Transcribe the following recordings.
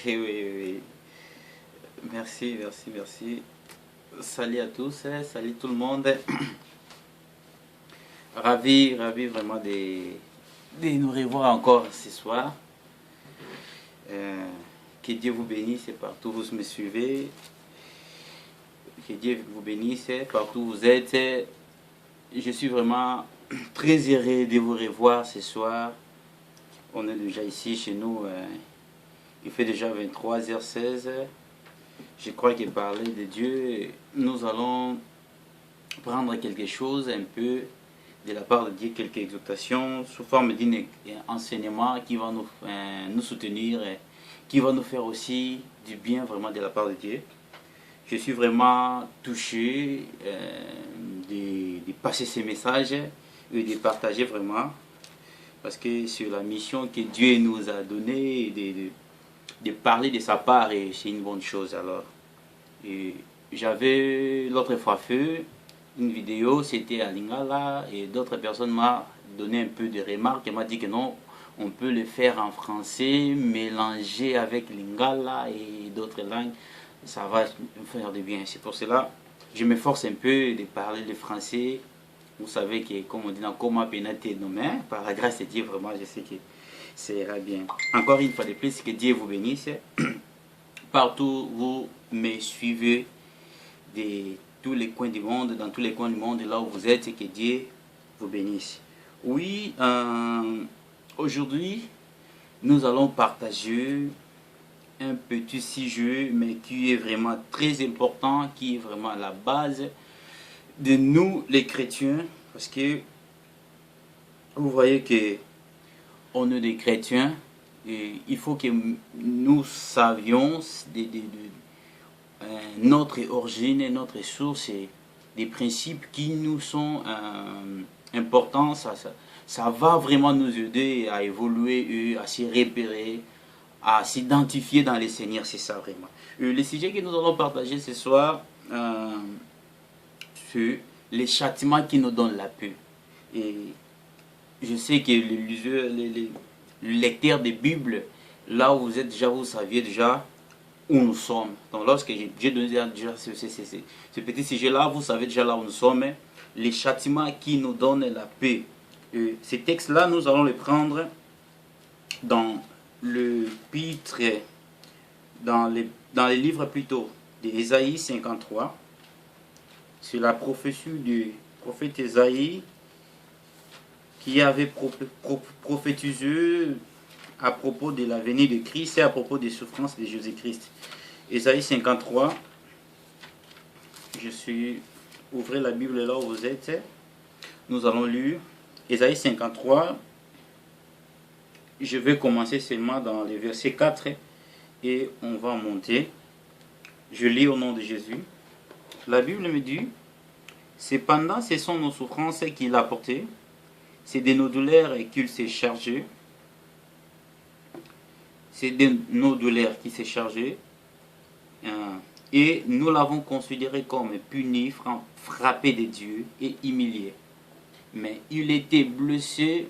Oui, oui, oui. Merci, merci, merci. Salut à tous, salut tout le monde. Ravi, ravi vraiment de nous revoir encore ce soir. Euh, que Dieu vous bénisse partout où vous me suivez. Que Dieu vous bénisse partout où vous êtes. Je suis vraiment très heureux de vous revoir ce soir. On est déjà ici chez nous. Il fait déjà 23h16. Je crois que parler de Dieu, nous allons prendre quelque chose un peu de la part de Dieu, quelques exhortations sous forme d'un enseignement qui va nous soutenir, qui va nous faire aussi du bien vraiment de la part de Dieu. Je suis vraiment touché de passer ces messages et de partager vraiment, parce que c'est la mission que Dieu nous a donnée, de parler de sa part, et c'est une bonne chose. Alors, et j'avais l'autre fois fait une vidéo, c'était à Lingala, et d'autres personnes m'ont donné un peu de remarques et m'a dit que non, on peut le faire en français, mélanger avec Lingala et d'autres langues, ça va me faire du bien. C'est pour cela que je m'efforce un peu de parler le français. Vous savez que, comme on dit dans Coma Pénate nommé, par la grâce de Dieu, vraiment, je sais que ça ira bien. Encore une fois de plus, que Dieu vous bénisse. Partout vous me suivez, de tous les coins du monde, dans tous les coins du monde, là où vous êtes, et que Dieu vous bénisse. Oui, aujourd'hui, nous allons partager un petit sujet, mais qui est vraiment très important, qui est vraiment la base de nous, les chrétiens, parce que vous voyez que on est des chrétiens, et il faut que nous savions notre origine, notre source et des principes qui nous sont importants. Ça va vraiment nous aider à évoluer et à se repérer, à s'identifier dans les Seigneurs, c'est ça vraiment. Le sujet que nous allons partager ce soir, c'est les châtiments qui nous donnent la paix. Et je sais que les lecteurs de Bible, là où vous êtes déjà, vous saviez déjà où nous sommes. Donc lorsque j'ai donné déjà ce petit sujet-là, vous savez déjà là où nous sommes, les châtiments qui nous donnent la paix. Et ces textes-là, nous allons les prendre dans le pitre, dans les livres plutôt d'Ésaïe 53. C'est la prophétie du prophète Ésaïe qui avait prophétisé à propos de la venue de Christ et à propos des souffrances de Jésus-Christ. Ésaïe 53, ouvrez la Bible là où vous êtes. Nous allons lire Ésaïe 53. Je vais commencer seulement dans les versets 4 et on va monter. Je lis au nom de Jésus. La Bible me dit: cependant, ce sont nos souffrances qu'il a portées, c'est de nos douleurs qu'il s'est chargé. C'est de nos douleurs qui s'est chargé. Et nous l'avons considéré comme puni, frappé de Dieu et humilié. Mais il était blessé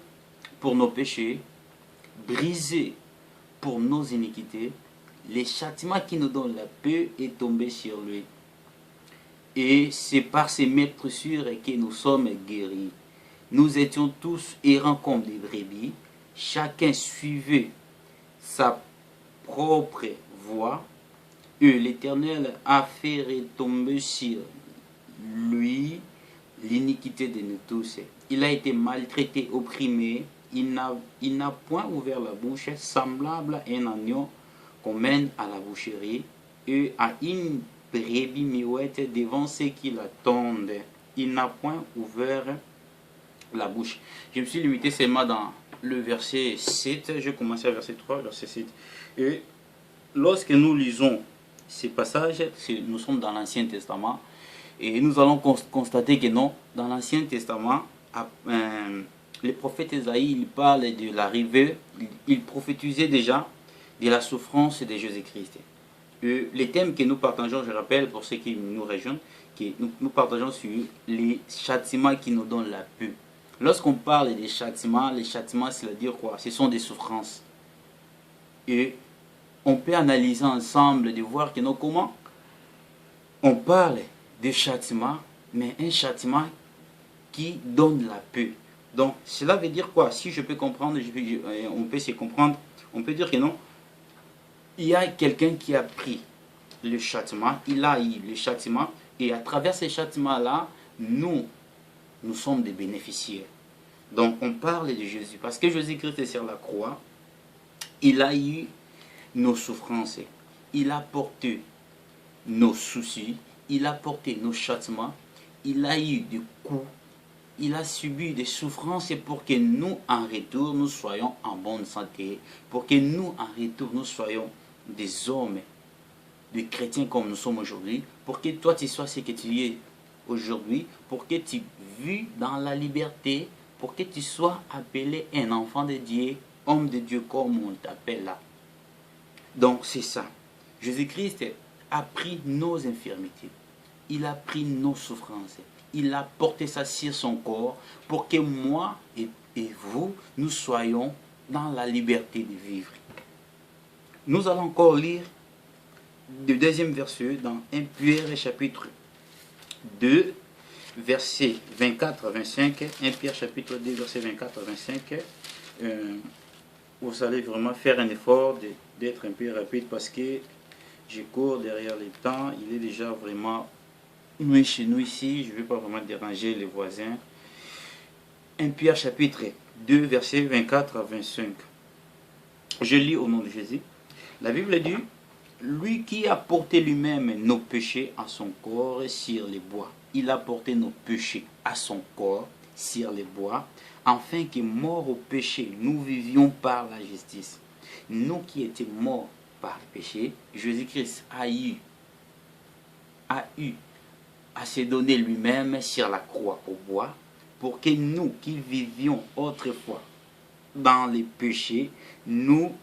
pour nos péchés, brisé pour nos iniquités. Le châtiment qui nous donne la paix est tombé sur lui. Et c'est par ses meurtrissures que nous sommes guéris. Nous étions tous errants comme des brebis. Chacun suivait sa propre voie. Et l'Éternel a fait retomber sur lui l'iniquité de nous tous. Il a été maltraité, opprimé. Il n'a point ouvert la bouche, semblable à un agneau qu'on mène à la boucherie, et à une brebis muette devant ceux qui l'attendent. Il n'a point ouvert la bouche. Je me suis limité seulement dans le verset 7. Je commençais à verset 3, verset 7. Et lorsque nous lisons ces passages, nous sommes dans l'Ancien Testament, et nous allons constater que non, dans l'Ancien Testament, le prophète Ésaïe, il parle de l'arrivée, il prophétisait déjà de la souffrance de Jésus-Christ. Les thèmes que nous partageons, je rappelle pour ceux qui nous rejoignent, que nous partageons sur les châtiments qui nous donnent la paix. Lorsqu'on parle des châtiments, les châtiments, c'est-à-dire quoi? Ce sont des souffrances. Et on peut analyser ensemble, de voir que non, comment on parle de châtiment, mais un châtiment qui donne la paix. Donc, cela veut dire quoi? Si je peux comprendre, on peut se comprendre, on peut dire que non, il y a quelqu'un qui a pris le châtiment, il a eu le châtiment, et à travers ces châtiments-là, nous sommes des bénéficiaires. Donc, on parle de Jésus, parce que Jésus-Christ est sur la croix, il a eu nos souffrances, il a porté nos soucis, il a porté nos châtiments, il a eu des coups, il a subi des souffrances pour que nous, en retour, nous soyons en bonne santé, pour que nous, en retour, nous soyons des hommes, des chrétiens comme nous sommes aujourd'hui, pour que toi, tu sois ce que tu es aujourd'hui, pour que tu vis dans la liberté, pour que tu sois appelé un enfant de Dieu, homme de Dieu, comme on t'appelle là. Donc, c'est ça. Jésus-Christ a pris nos infirmités, il a pris nos souffrances, il a porté ça sur son corps pour que moi et vous, nous soyons dans la liberté de vivre. Nous allons encore lire le deuxième verset dans 1 Pierre chapitre 2, verset 24 à 25. 1 Pierre chapitre 2, verset 24 à 25. Vous allez vraiment faire un effort d'être un peu rapide parce que je cours derrière le temps. Il est déjà vraiment nuit chez nous ici. Je ne vais pas vraiment déranger les voisins. 1 Pierre chapitre 2, verset 24 à 25. Je lis au nom de Jésus. La Bible dit: lui qui a porté lui-même nos péchés à son corps sur les bois. Il a porté nos péchés à son corps sur les bois, afin que, morts au péché, nous vivions par la justice. Nous qui étions morts par le péché, Jésus-Christ a eu à se donner lui-même sur la croix au bois, pour que nous qui vivions autrefois dans les péchés, nous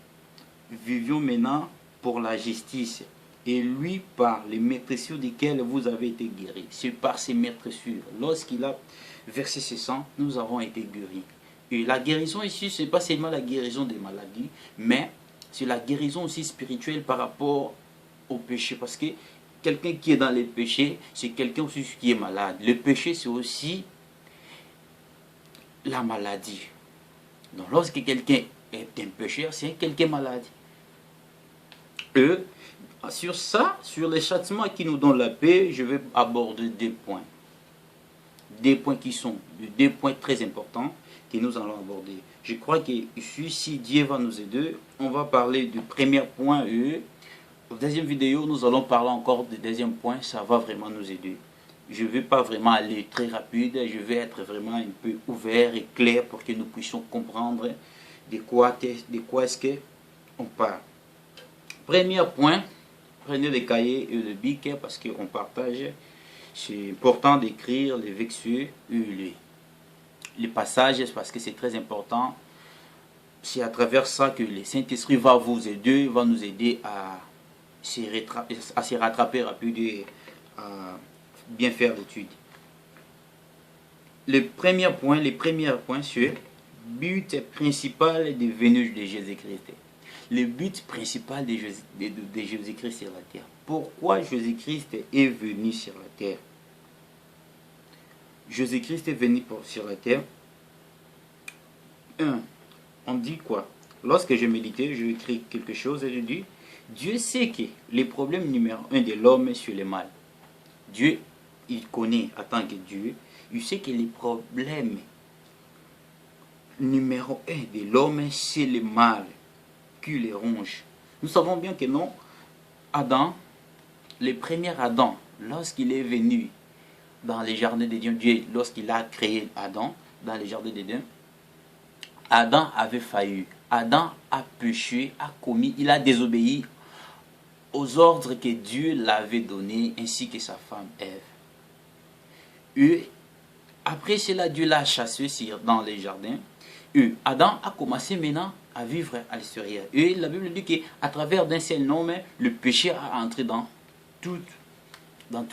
vivions maintenant pour la justice. Et lui, par les meurtrissures desquelles vous avez été guéris. C'est par ces meurtrissures, lorsqu'il a versé ses sangs, nous avons été guéris. Et la guérison ici, ce n'est pas seulement la guérison des maladies, mais c'est la guérison aussi spirituelle par rapport au péché. Parce que quelqu'un qui est dans les péchés, c'est quelqu'un aussi qui est malade. Le péché, c'est aussi la maladie. Donc lorsque quelqu'un est un pécheur, c'est quelqu'un malade. Sur ça, sur les châtiments qui nous donnent la paix, je vais aborder deux points. Des points qui sont deux points très importants que nous allons aborder. Je crois que si Dieu va nous aider, on va parler du premier point. Au deuxième vidéo, nous allons parler encore du deuxième point. Ça va vraiment nous aider. Je ne vais pas vraiment aller très rapide. Je vais être vraiment un peu ouvert et clair pour que nous puissions comprendre de quoi est-ce qu'on parle. Premier point, prenez les cahiers et le bic parce qu'on partage. C'est important d'écrire les vexures et les passages parce que c'est très important. C'est à travers ça que le Saint-Esprit va vous aider, va nous aider à se rattraper rapide et à bien faire l'étude. Le premier point, c'est le but principal de venue de Jésus-Christ. Le but principal de Jésus-Christ sur la terre. Pourquoi Jésus-Christ est venu sur la terre? Jésus-Christ est venu sur la terre. On dit quoi? Lorsque je méditais, je écris quelque chose et je dis: Dieu sait que les problèmes numéro 1 de l'homme, c'est le mal. Dieu, il connaît en tant que Dieu, il sait que les problèmes numéro 1 de l'homme, c'est le mal qui les ronge. Nous savons bien que non, Adam, le premier Adam, lorsqu'il est venu dans les jardins de Dieu, lorsqu'il a créé Adam dans les jardins de Dieu, Adam avait failli. Adam a péché, a commis, il a désobéi aux ordres que Dieu l'avait donnés, ainsi que sa femme Ève. Et après cela, Dieu l'a chassé dans les jardins. Et Adam a commencé maintenant à vivre à l'extérieur. Et la Bible dit qu'à travers d'un seul homme, le péché a entré dans tous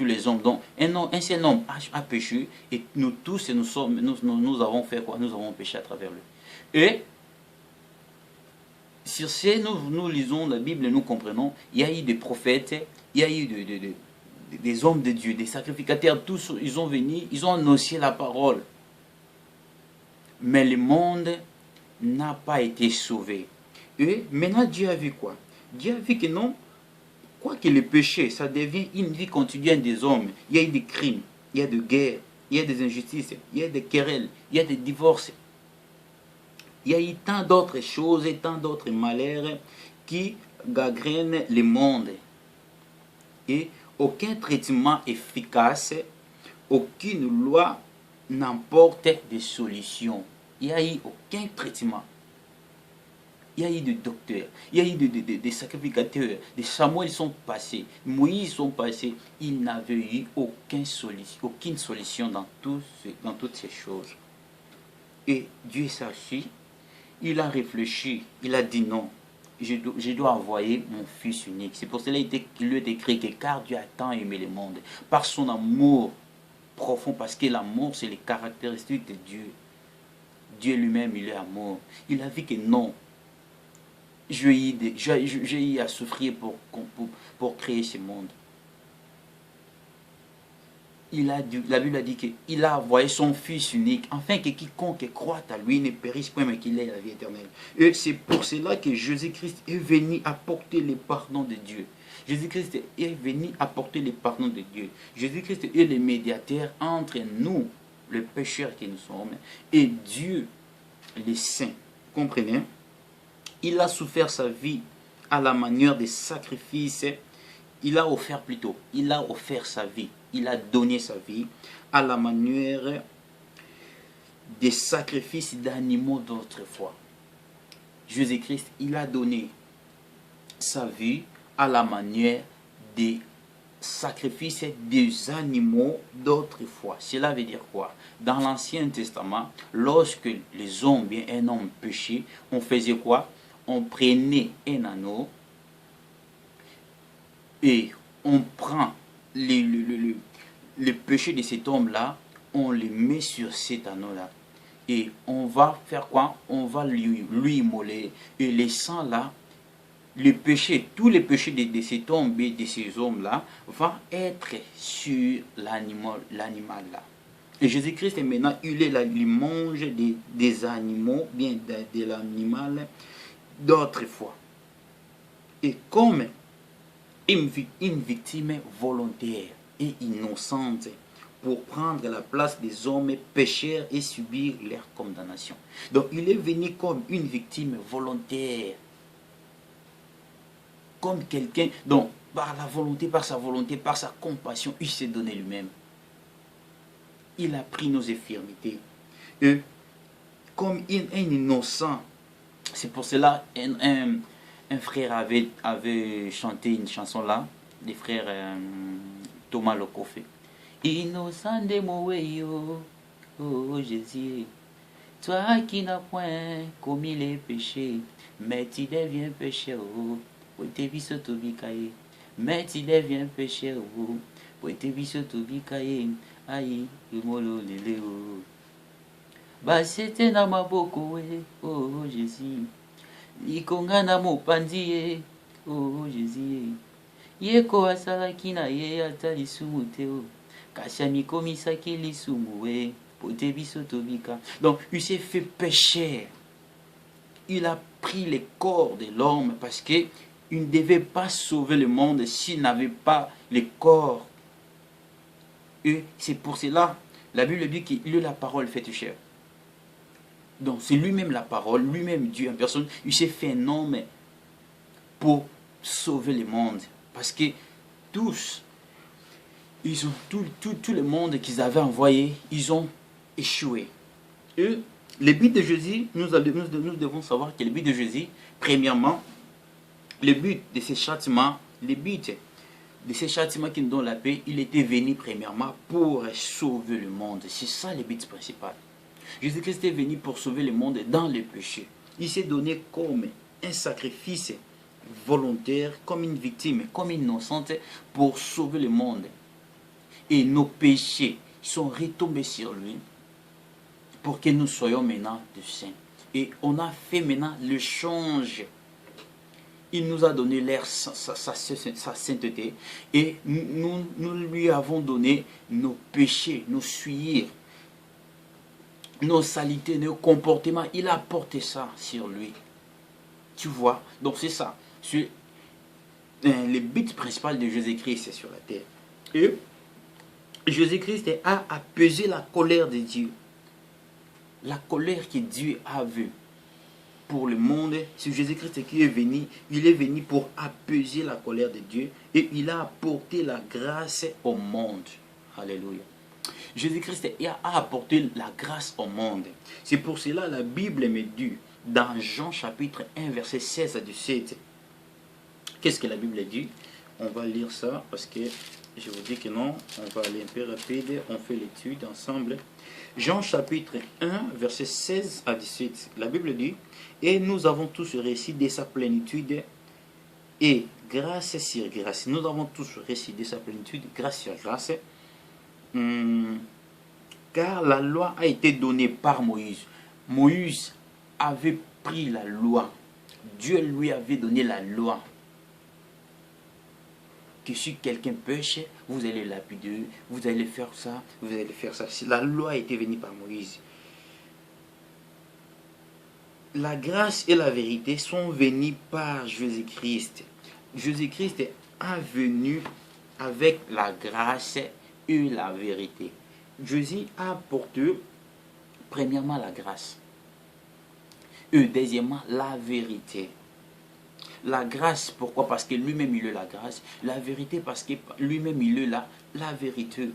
les hommes. Donc un seul homme a péché et nous tous, nous avons fait quoi? Nous avons péché à travers lui. Et sur ce, nous lisons la Bible et nous comprenons, il y a eu des prophètes, il y a eu des hommes de Dieu, des sacrificateurs, tous, ils ont venu, ils ont annoncé la parole. Mais le monde n'a pas été sauvé. Et maintenant, Dieu a vu quoi? Dieu a vu que non, quoi que le péché, ça devient une vie quotidienne des hommes. Il y a eu des crimes, il y a des guerres, il y a des injustices, il y a des querelles, il y a des divorces. Il y a eu tant d'autres choses et tant d'autres malheurs qui gangrènent le monde. Et aucun traitement efficace, aucune loi n'emporte des solutions. Il n'y a eu aucun traitement. Il y a eu des docteurs, il y a eu des sacrificateurs, des Samuel sont passés, Moïse sont passés. Il n'avait eu aucune solution dans toutes ces choses. Et Dieu s'assit, il a réfléchi, il a dit non, je dois envoyer mon fils unique. C'est pour cela qu'il lui est écrit que car Dieu a tant aimé le monde, par son amour profond, parce que l'amour c'est les caractéristiques de Dieu. Dieu lui-même, il est amour. Il a vu que non, j'ai eu à souffrir pour créer ce monde. La Bible a dit qu'il a envoyé son Fils unique, afin que quiconque croit à lui ne périsse point, mais qu'il ait la vie éternelle. Et c'est pour cela que Jésus-Christ est venu apporter le pardon de Dieu. Jésus-Christ est venu apporter le pardon de Dieu. Jésus-Christ est le médiateur entre nous, les pécheurs que nous sommes, et Dieu, les saints. Comprenez? Il a souffert sa vie à la manière des sacrifices. Il a offert sa vie. Il a donné sa vie à la manière des sacrifices d'animaux d'autrefois. Jésus-Christ, il a donné sa vie à la manière des sacrifices des animaux d'autrefois. Cela veut dire quoi? Dans l'Ancien Testament, lorsque les hommes, bien un homme péchait, on faisait quoi? On prenait un anneau et on prend le péché de cet homme-là, on le met sur cet anneau-là. Et on va faire quoi? On va lui immoler. Et les sangs là, le péché, tous les péchés de cet homme et de ces hommes-là, vont être sur l'animal là. Et Jésus-Christ est maintenant, il mange des animaux, bien de l'animal d'autrefois. Et comme une victime volontaire et innocente pour prendre la place des hommes pécheurs et subir leur condamnation. Donc il est venu comme une victime volontaire, comme quelqu'un dont par sa volonté, par sa compassion, il s'est donné lui-même. Il a pris nos infirmités. Et comme un innocent, c'est pour cela un frère avait chanté une chanson là, des frères Thomas Lokofé. Innocent de mauvais, oh Jésus, toi qui n'as point commis les péchés, mais tu deviens pécheur, pour te viser tout bikaye. Mais tu deviens pécheur, pour te viser tout bikaye. Aïe, imolo lele, oh. Bah c'était na maboko, oh Jésus. Ikonga na mopandi, oh Jésus. Yeko asalaki na ye ata lisumu te, oh. Kashami komisaki lisumu, pour te viser tout bika. Donc il s'est fait pécher. Il a pris le corps de l'homme parce qu'il ne devait pas sauver le monde s'il n'avait pas le corps. Et c'est pour cela, la Bible dit qu'il est la parole faite chair. Donc c'est lui-même la parole, lui-même Dieu en personne. Il s'est fait un homme pour sauver le monde. Parce que tous, ils ont tout le monde qu'ils avaient envoyé, ils ont échoué. Et le but de Jésus, nous devons savoir que le but de Jésus, premièrement, le but de ces châtiments, qui nous donnent la paix, il était venu premièrement pour sauver le monde. C'est ça le but principal. Jésus-Christ est venu pour sauver le monde dans le péché. Il s'est donné comme un sacrifice volontaire, comme une victime, comme une innocente pour sauver le monde. Et nos péchés sont retombés sur lui pour que nous soyons maintenant de saints. Et on a fait maintenant le change Il nous a donné sa sainteté. Et nous lui avons donné nos péchés, nos souillures, nos saletés, nos comportements. Il a porté ça sur lui. Tu vois? Donc c'est ça. Le but principal de Jésus-Christ, c'est sur la terre. Et Jésus-Christ a apaisé la colère de Dieu. La colère que Dieu a vue pour le monde, c'est Jésus-Christ qui est venu. Il est venu pour apaiser la colère de Dieu et il a apporté la grâce au monde. Alléluia. Jésus-Christ a apporté la grâce au monde. C'est pour cela la Bible me dit dans Jean chapitre 1 verset 16 à 17. Qu'est-ce que la Bible dit? On va lire ça parce que je vous dis que non, on va aller un peu rapide, on fait l'étude ensemble. Jean chapitre 1 verset 16 à 17. La Bible dit: et nous avons tous récit de sa plénitude et grâce sur grâce. Nous avons tous récit de sa plénitude, grâce sur grâce. Car la loi a été donnée par Moïse. Moïse avait pris la loi. Dieu lui avait donné la loi. Que si quelqu'un pêche, vous allez lapider, vous allez faire ça, vous allez faire ça. La loi a été venue par Moïse. La grâce et la vérité sont venues par Jésus-Christ. Jésus-Christ est venu avec la grâce et la vérité. Jésus a apporté premièrement la grâce et deuxièmement la vérité. La grâce, pourquoi? Parce que lui-même il est la grâce. La vérité, parce que lui-même il est la vérité.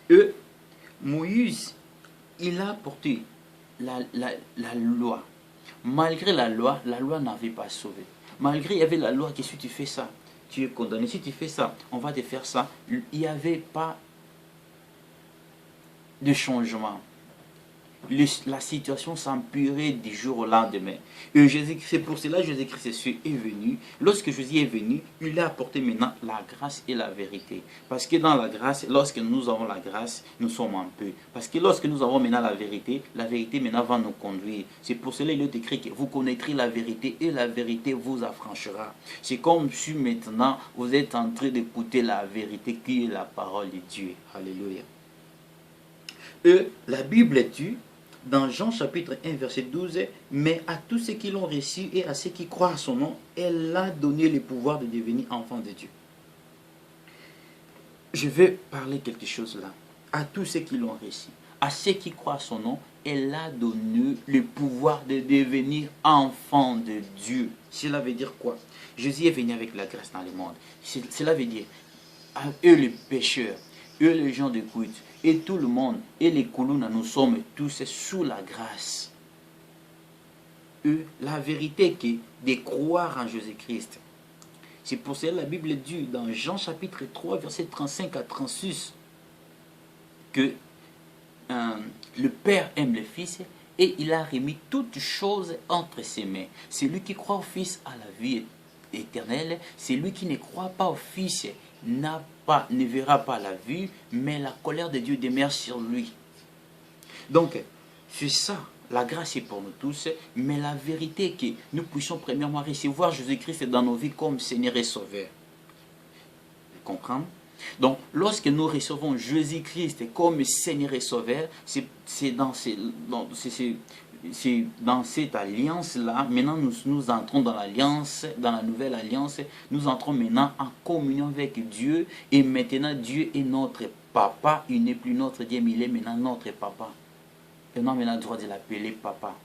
Et Moïse, il a apporté la loi. Malgré la loi n'avait pas sauvé. Malgré il y avait la loi que si tu fais ça, tu es condamné. Si tu fais ça, on va te faire ça. Il n'y avait pas de changement. La situation s'empirait du jour au lendemain. Et c'est pour cela que Jésus-Christ est venu. Lorsque Jésus est venu, il a apporté maintenant la grâce et la vérité. Parce que dans la grâce, lorsque nous avons la grâce, nous sommes en paix. Parce que lorsque nous avons maintenant la vérité maintenant va nous conduire. C'est pour cela qu'il est écrit que vous connaîtrez la vérité et la vérité vous affranchira. C'est comme si maintenant vous êtes en train d'écouter la vérité qui est la parole de Dieu. Alléluia. Et la Bible dit dans Jean chapitre 1 verset 12, mais à tous ceux qui l'ont reçu et à ceux qui croient à son nom, elle a donné le pouvoir de devenir enfants de Dieu. Je vais parler quelque chose là. À tous ceux qui l'ont reçu, à ceux qui croient à son nom, elle a donné le pouvoir de devenir enfants de Dieu. Cela veut dire quoi? Jésus est venu avec la grâce dans le monde. Cela veut dire, à eux les pécheurs, eux les gens de culte, et tout le monde, et les colonnes, nous sommes tous sous la grâce. La vérité qui est de croire en Jésus-Christ. C'est pour cela que la Bible dit dans Jean chapitre 3, verset 35 à 36, que le Père aime le Fils et il a remis toutes choses entre ses mains. Celui qui croit au Fils a la vie éternelle. Celui qui ne croit pas au Fils ne verra pas la vie, mais la colère de Dieu demeure sur lui. Donc, c'est ça. La grâce est pour nous tous, mais la vérité est que nous puissions premièrement recevoir Jésus-Christ dans nos vies comme Seigneur et Sauveur. Vous comprenez? Donc, lorsque nous recevons Jésus-Christ comme Seigneur et Sauveur, c'est dans cette alliance-là, maintenant nous entrons dans l'alliance, dans la nouvelle alliance, nous entrons maintenant en communion avec Dieu, et maintenant Dieu est notre papa, il n'est plus notre Dieu, mais il est maintenant notre papa. Et nous avons maintenant le droit de l'appeler papa.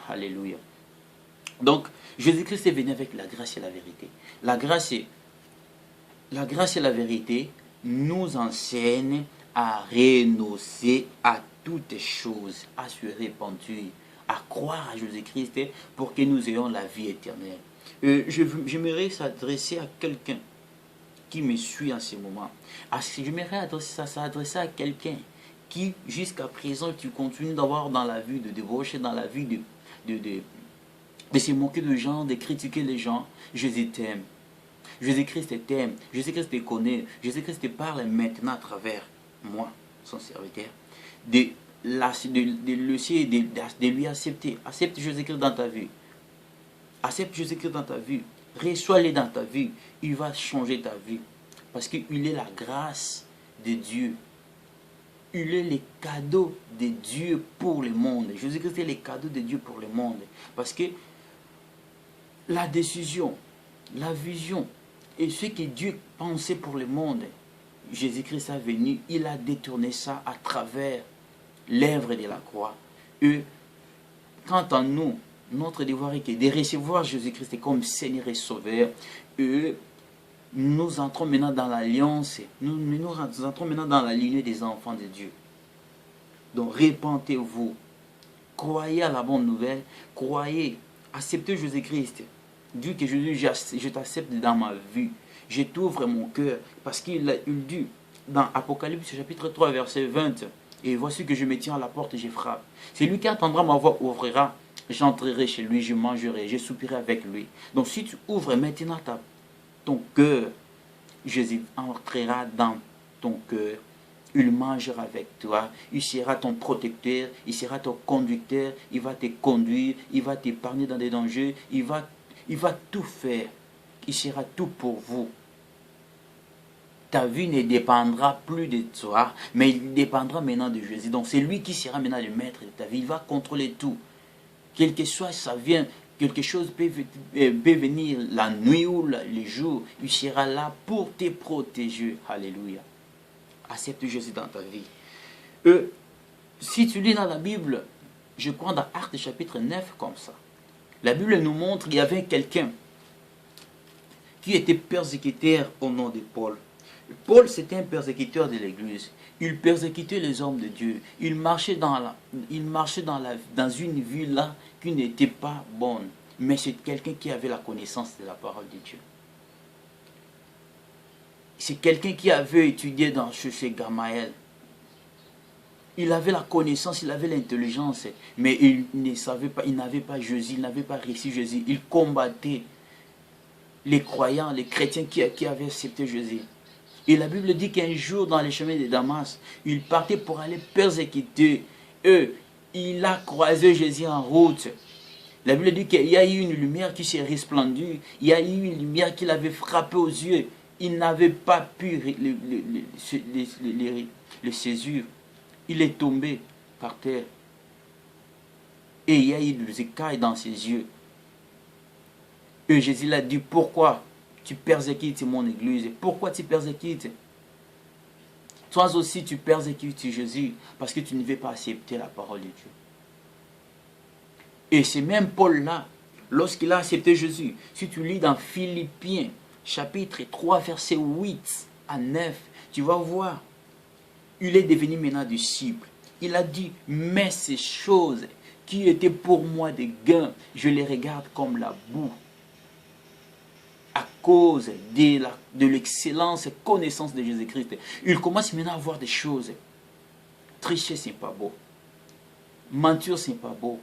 Alléluia. Donc, Jésus-Christ est venu avec la grâce et la vérité. La grâce et la vérité nous enseignent à renoncer à toutes choses, à se repentir, à croire à Jésus-Christ pour que nous ayons la vie éternelle. J'aimerais s'adresser à quelqu'un qui me suit en ce moment. J'aimerais s'adresser à quelqu'un qui, jusqu'à présent, tu continues d'avoir dans la vie de débaucher, dans la vie de se moquer de gens, de critiquer les gens. Jésus t'aime. Jésus-Christ t'aime. Jésus-Christ te connaît. Jésus-Christ te parle maintenant à travers moi, son serviteur. De lui accepter. Accepte Jésus-Christ dans ta vie. accepte Jésus-Christ dans ta vie, reçois-le dans ta vie, il va changer ta vie. Parce qu'il est la grâce de Dieu. Il est le cadeau de Dieu pour le monde. Jésus-Christ est le cadeau de Dieu pour le monde. Parce que la décision, la vision et ce que Dieu pensait pour le monde, Jésus-Christ est venu, il a détourné ça à travers l'œuvre de la croix. Et quant à nous, notre devoir est de recevoir Jésus-Christ comme Seigneur et Sauveur. Et nous entrons maintenant dans l'alliance, nous entrons maintenant dans la lignée des enfants de Dieu. Donc répentez-vous, croyez à la bonne nouvelle, croyez, acceptez Jésus-Christ. Dieu que je t'accepte dans ma vie, je t'ouvre mon cœur, parce qu'il dit dans Apocalypse chapitre 3 verset 20, et voici que je me tiens à la porte et je frappe. C'est lui qui entendra ma voix ouvrira, j'entrerai chez lui, je mangerai, je soupirai avec lui. Donc si tu ouvres maintenant ton cœur, Jésus entrera dans ton cœur, il mangera avec toi, il sera ton protecteur, il sera ton conducteur, il va te conduire, il va t'épargner dans des dangers, il va tout faire, il sera tout pour vous. Ta vie ne dépendra plus de toi, mais il dépendra maintenant de Jésus. Donc c'est lui qui sera maintenant le maître de ta vie, il va contrôler tout. Quel que soit ça vient, quelque chose peut venir la nuit ou le jour, il sera là pour te protéger. Alléluia. Accepte Jésus dans ta vie. Si tu lis dans la Bible, je crois dans Actes chapitre 9 comme ça. La Bible nous montre qu'il y avait quelqu'un qui était persécuteur au nom de Paul. Paul, c'était un persécuteur de l'Église. Il persécutait les hommes de Dieu. Il marchait dans une vie là qui n'était pas bonne. Mais c'est quelqu'un qui avait la connaissance de la parole de Dieu. C'est quelqu'un qui avait étudié chez Gamaël. Il avait la connaissance, il avait l'intelligence, mais il ne savait pas, il n'avait pas Jésus, il n'avait pas reçu Jésus. Il combattait les croyants, les chrétiens qui avaient accepté Jésus. Et la Bible dit qu'un jour, dans les chemins de Damas, il partait pour aller persécuter eux. Il a croisé Jésus en route. La Bible dit qu'il y a eu une lumière qui s'est resplendue. Il y a eu une lumière qui l'avait frappé aux yeux. Il n'avait pas pu le saisir. Il est tombé par terre. Et il y a eu des écailles dans ses yeux. Et Jésus l'a dit, pourquoi tu persécutes mon église? Pourquoi tu persécutes? Toi aussi tu persécutes Jésus parce que tu ne veux pas accepter la parole de Dieu. Et c'est même Paul-là, lorsqu'il a accepté Jésus, si tu lis dans Philippiens, chapitre 3, verset 8 à 9, tu vas voir, il est devenu maintenant disciple. Il a dit, mais ces choses qui étaient pour moi des gains, je les regarde comme la boue. À cause de l'excellence et connaissance de Jésus-Christ. Il commence maintenant à voir des choses. Tricher, c'est pas beau. Mentir, c'est pas beau.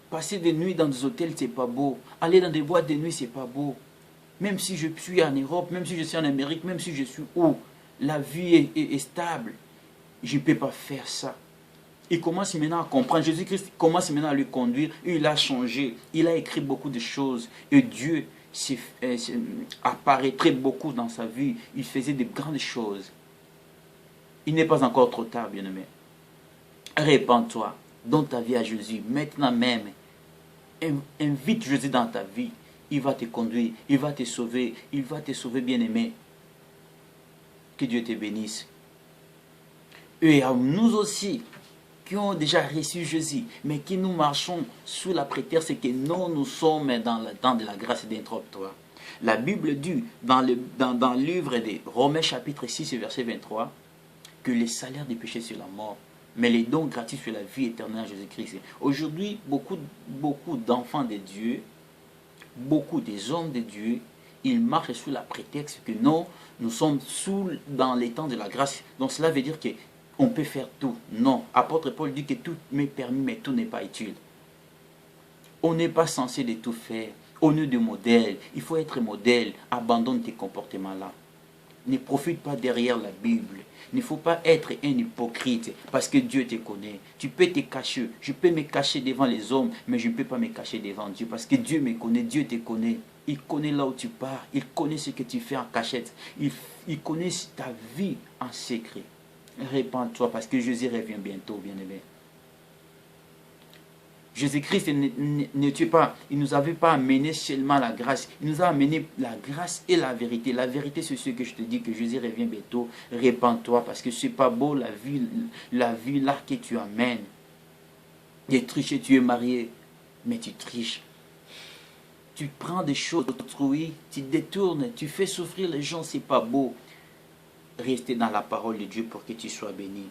Passer des nuits dans des hôtels, c'est pas beau. Aller dans des boîtes de nuit, c'est pas beau. Même si je suis en Europe, même si je suis en Amérique, même si je suis où, la vie est stable. Je ne peux pas faire ça. Il commence maintenant à comprendre. Jésus-Christ commence maintenant à le conduire. Et il a changé. Il a écrit beaucoup de choses. Et Dieu apparaîtrait beaucoup dans sa vie. Il faisait de grandes choses. Il n'est pas encore trop tard, bien-aimé. Répands-toi. Donne ta vie à Jésus. Maintenant même. Invite Jésus dans ta vie. Il va te conduire. Il va te sauver. Il va te sauver, bien-aimé. Que Dieu te bénisse. Et à nous aussi, qui ont déjà reçu Jésus, mais qui nous marchons sous la prétexte que nous sommes dans le temps de la grâce et d'interruptoire. La Bible dit dans le livre de Romains chapitre 6 verset 23 que le salaire du péché c'est la mort, mais les dons gratuits c'est la vie éternelle en Jésus-Christ. Aujourd'hui, beaucoup d'enfants de Dieu, beaucoup des hommes de Dieu, ils marchent sous la prétexte que nous sommes dans les temps de la grâce. Donc cela veut dire que on peut faire tout. Non. Apôtre Paul dit que tout m'est permis, mais tout n'est pas utile. On n'est pas censé de tout faire. On est des modèles. Il faut être modèle. Abandonne tes comportements-là. Ne profite pas derrière la Bible. Il ne faut pas être un hypocrite parce que Dieu te connaît. Tu peux te cacher. Je peux me cacher devant les hommes, mais je ne peux pas me cacher devant Dieu parce que Dieu me connaît, Dieu te connaît. Il connaît là où tu pars. Il connaît ce que tu fais en cachette. Il connaît ta vie en secret. Répands-toi parce que Jésus revient bientôt, bien-aimé. Jésus-Christ ne tue pas. Il ne nous avait pas amené seulement la grâce. Il nous a amené la grâce et la vérité. La vérité, c'est ce que je te dis, que Jésus revient bientôt. Répands-toi parce que c'est pas beau la vie là que tu amènes. Tu es triché, tu es marié, mais tu triches. Tu prends des choses d'autrui, tu détournes, tu fais souffrir les gens, c'est pas beau. Restez dans la parole de Dieu pour que tu sois béni.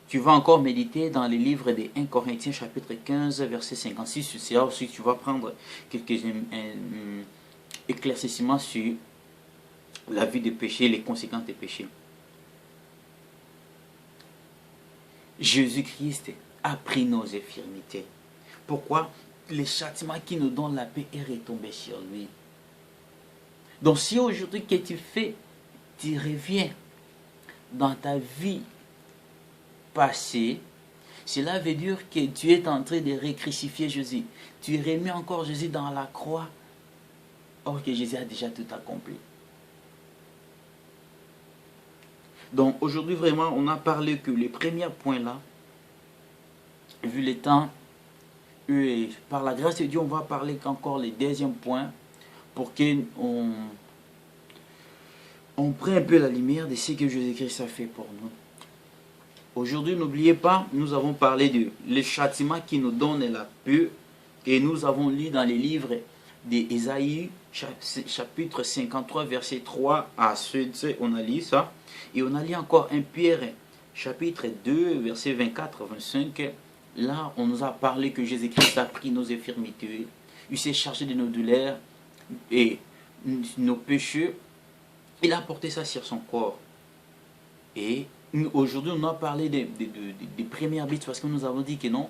Tu vas encore méditer dans les livres des 1 Corinthiens chapitre 15 verset 56. C'est là aussi que tu vas prendre quelques éclaircissements sur la vie des péchés, les conséquences des péchés. Jésus-Christ a pris nos infirmités. Pourquoi? Les châtiments qui nous donnent la paix est retombé sur lui. Donc si aujourd'hui que tu fais, tu reviens dans ta vie passée, cela veut dire que tu es en train de récrucifier Jésus. Tu remets encore Jésus dans la croix, or que Jésus a déjà tout accompli. Donc aujourd'hui vraiment on a parlé que les premiers points là, vu le temps, et par la grâce de Dieu on va parler qu'encore les deuxièmes points pour qu'on prenne un peu la lumière de ce que Jésus-Christ a fait pour nous. Aujourd'hui, n'oubliez pas, nous avons parlé de le châtiment qui nous donne la paix. Et nous avons lu dans les livres d'Ésaïe, chapitre 53, verset 3 à 7. On a lu ça. Et on a lu encore 1 Pierre, chapitre 2, verset 24-25. Là, on nous a parlé que Jésus-Christ a pris nos infirmités. Il s'est chargé de nos douleurs et nos péchés. Il a porté ça sur son corps. Et aujourd'hui, on a parlé des premières bits parce que nous avons dit que non,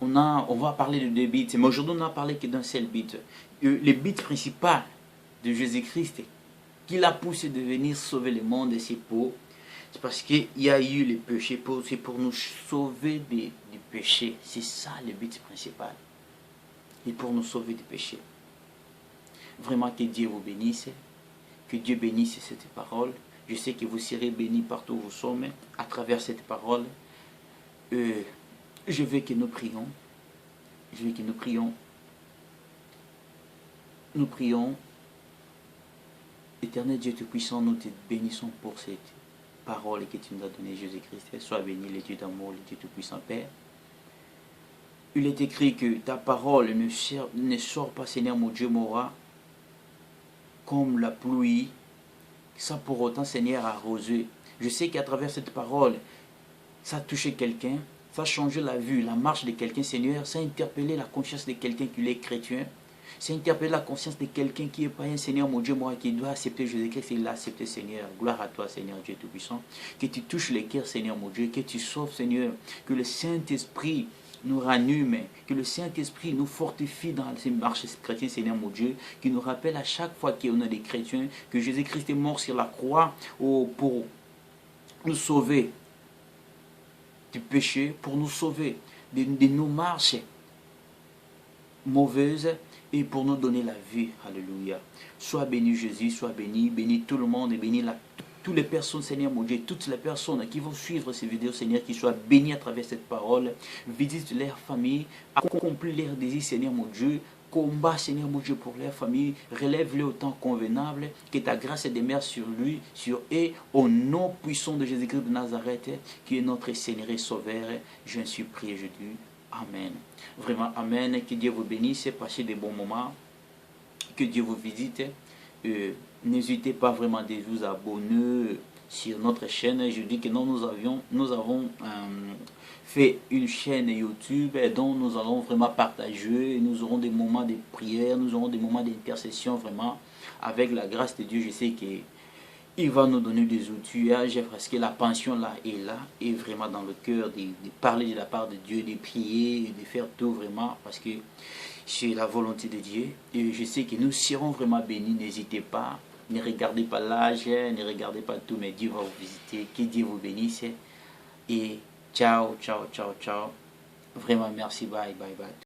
on va parler de deux bits. Mais aujourd'hui, on n'a parlé que d'un seul bit. Les bits principales de Jésus-Christ qui l'a poussé de venir sauver le monde et c'est parce qu'il y a eu les péchés. C'est pour nous sauver du péché. C'est ça le but principal. Et pour nous sauver du péché. Vraiment que Dieu vous bénisse. Que Dieu bénisse cette parole. Je sais que vous serez bénis partout où vous sommes à travers cette parole. Je veux que nous prions. Je veux que nous prions. Nous prions. Éternel Dieu Tout-Puissant, nous te bénissons pour cette parole que tu nous as donnée, Jésus-Christ. Sois béni, le Dieu d'amour, le Dieu Tout-Puissant Père. Il est écrit que ta parole ne sort pas, Seigneur mon Dieu, mon roi, comme la pluie, sans pour autant, Seigneur, arroser. Je sais qu'à travers cette parole, ça a touché quelqu'un, ça a changé la vue, la marche de quelqu'un, Seigneur, ça a interpellé la conscience de quelqu'un qui est chrétien, ça a interpellé la conscience de quelqu'un qui est païen, Seigneur, mon Dieu, moi, qui doit accepter Jésus-Christ, il l'a accepté, Seigneur. Gloire à toi, Seigneur Dieu Tout-Puissant. Que tu touches les cœurs, Seigneur, mon Dieu, que tu sauves, Seigneur, que le Saint-Esprit nous ranime, que le Saint-Esprit nous fortifie dans ces marches chrétiennes, Seigneur mon Dieu, qui nous rappelle à chaque fois qu'on a des chrétiens, que Jésus-Christ est mort sur la croix pour nous sauver du péché, pour nous sauver de nos marches mauvaises et pour nous donner la vie. Alléluia. Sois béni Jésus, sois béni, bénis tout le monde et bénis toutes les personnes, Seigneur mon Dieu, toutes les personnes qui vont suivre ces vidéos, Seigneur, qui soient bénies à travers cette parole. Visite leur famille, accomplis leurs désirs, Seigneur mon Dieu. Combat, Seigneur mon Dieu, pour leur famille. Relève-les au temps convenable. Que ta grâce demeure sur lui, sur eux, au nom puissant de Jésus-Christ de Nazareth, qui est notre Seigneur et Sauveur. Je suis prié, je dis Amen. Vraiment, Amen. Que Dieu vous bénisse. Passez des bons moments. Que Dieu vous visite. N'hésitez pas vraiment de vous abonner sur notre chaîne. Je dis que nous avons fait une chaîne YouTube dont nous allons vraiment partager. Nous aurons des moments de prière, nous aurons des moments d'intercession vraiment avec la grâce de Dieu. Je sais que il va nous donner des outils, parce que la pension là est là, et vraiment dans le cœur de parler de la part de Dieu, de prier, de faire tout vraiment, parce que c'est la volonté de Dieu. Et je sais que nous serons vraiment bénis, n'hésitez pas, ne regardez pas l'âge, ne regardez pas tout, mais Dieu va vous visiter, que Dieu vous bénisse, et ciao, ciao, ciao, ciao. Vraiment merci, bye, bye, bye.